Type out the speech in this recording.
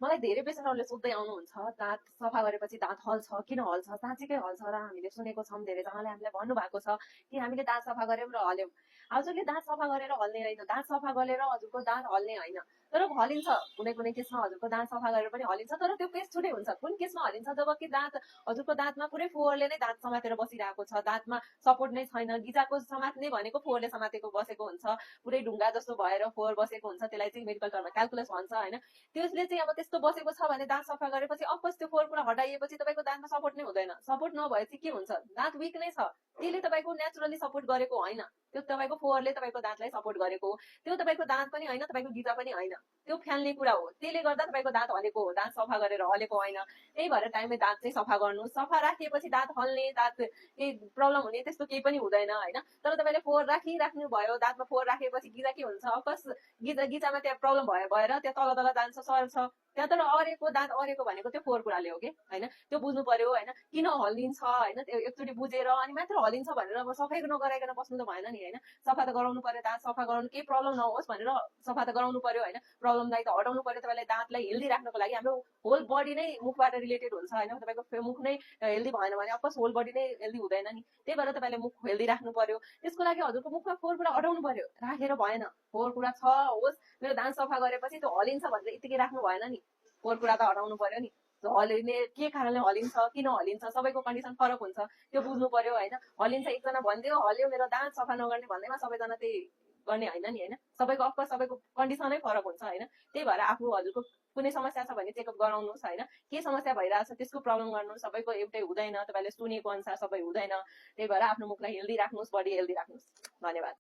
मलाई धेरै पेसेन्टहरूले सोध्दै आउनुहुन्छ दाँत सफा गरेपछि दाँत हल्छ, किन हल्छ, साँच्चीकै हल्छ र हामीले सुनेको छौँ, धेरैजनाले हामीलाई भन्नुभएको छ कि हामीले दाँत सफा गर्यौँ र हल्यौँ। हजुरले दाँत सफा गरेर हल्ने होइन, दाँत सफा गरेर हजुरको दाँत हल्ने होइन, तर हलिन्छ। कुनै कुनै केसमा हजुरको दाँत सफा गरेर पनि हलिन्छ, तर त्यो केस छुट्टै हुन्छ। कुन केसमा हलिन्छ, जब कि दाँत हजुरको दाँतमा पुरै फोहोरले नै दाँत समातेर बसिरहेको छ, दाँतमा सपोर्ट नै छैन, गिजाको समात्ने भनेको फोहोरले समातेको बसेको हुन्छ, पुरै ढुङ्गा जस्तो भएर फोहोर बसेको हुन्छ, त्यसलाई चाहिँ मेडिकल टर्ममा क्याल्कुलस भन्छ होइन। त्यसले चाहिँ अब त्यस्तो बसेको छ भने दाँत सफा गरेपछि अफकोर्स त्यो फोहोर पुरा हटाइएपछि तपाईँको दाँतमा सपोर्ट नै हुँदैन। सपोर्ट नभए चाहिँ के हुन्छ, दाँत विक नै छ, त्यसले तपाईँको नेचुरली सपोर्ट गरेको होइन, त्यो तपाईँको फोहोरले तपाईँको दाँतलाई सपोर्ट गरेको हो। त्यो तपाईँको दाँत पनि होइन, तपाईँको गिजा पनि होइन, त्यो फ्याल्ने कुरा हो। त्यसले गर्दा तपाईँको दाँत हलेको हो, दाँत सफा गरेर हलेको होइन। त्यही भएर टाइममै दाँत चाहिँ सफा गर्नु। सफा राखिएपछि दाँत हल्ने, दाँत केही प्रब्लम हुने त्यस्तो केही पनि हुँदैन होइन। तर तपाईँले फोहोर राखिराख्नु भयो, दाँतमा फोहोर राखेपछि गिजा के हुन्छ, अफकोर्स गिजामा त्यहाँ प्रब्लम भएर त्यहाँ तल तल जान्छ, सर्छ त्यहाँ, तर अरेको दाँत अरेको भनेको त्यो फोहोर कुराले हो कि होइन, त्यो बुझ्नु पर्यो होइन। किन हल्लिन्छ होइन, त्यो एकचोटि बुझेर अनि मात्र हल्लिन्छ भनेर अब सफै नगराइकन बस्नु त भएन नि होइन। सफा त गराउनु पर्यो, दाँत सफा गराउनु, केही प्रब्लम नहोस् भनेर सफा त गराउनु पर्यो होइन। प्रब्लमलाई त हटाउनु पर्यो। तपाईँलाई दाँतलाई हेल्दी राख्नको लागि हाम्रो होल बडी नै मुखबाट रिलेटेड हुन्छ होइन। तपाईँको मुख नै हेल्दी भएन भने अफकोर्स होल बडी नै हेल्दी हुँदैन नि। त्यही भएर तपाईँले मुख हेल्दी राख्नु पर्यो। त्यसको लागि हजुरको मुखमा फोहोर कुरा हटाउनु पर्यो, राखेर भएन। फोहोर कुरा छ होस्, मेरो दाँत सफा गरेपछि त्यो हलिन्छ भनेर यतिकै राख्नु भएन नि, फोहोर कुरा त हटाउनु पर्यो नि। हलिने के कारणले हलिन्छ, किन हलिन्छ, सबैको कन्डिसन फरक हुन्छ, त्यो बुझ्नु पर्यो होइन। हलिन्छ एकजना भनिदियो हल्यो मेरो दाँत सफा नगर्ने भन्दैमा सबैजना त्यही गर्ने होइन नि होइन। सबैको अफकोर्स सबैको कन्डिसनै फरक हुन्छ होइन। त्यही भएर आफू हजुरको कुनै समस्या छ भने चेकअप गराउनुहोस् होइन। के समस्या भइरहेछ त्यसको प्रब्लम गर्नुहोस्। सबैको एउटै हुँदैन, तपाईँले सुनेको अनुसार सबै हुँदैन। त्यही भएर आफ्नो मुखलाई हेल्दी राख्नुहोस्, बडी हेल्दी राख्नुहोस्। धन्यवाद।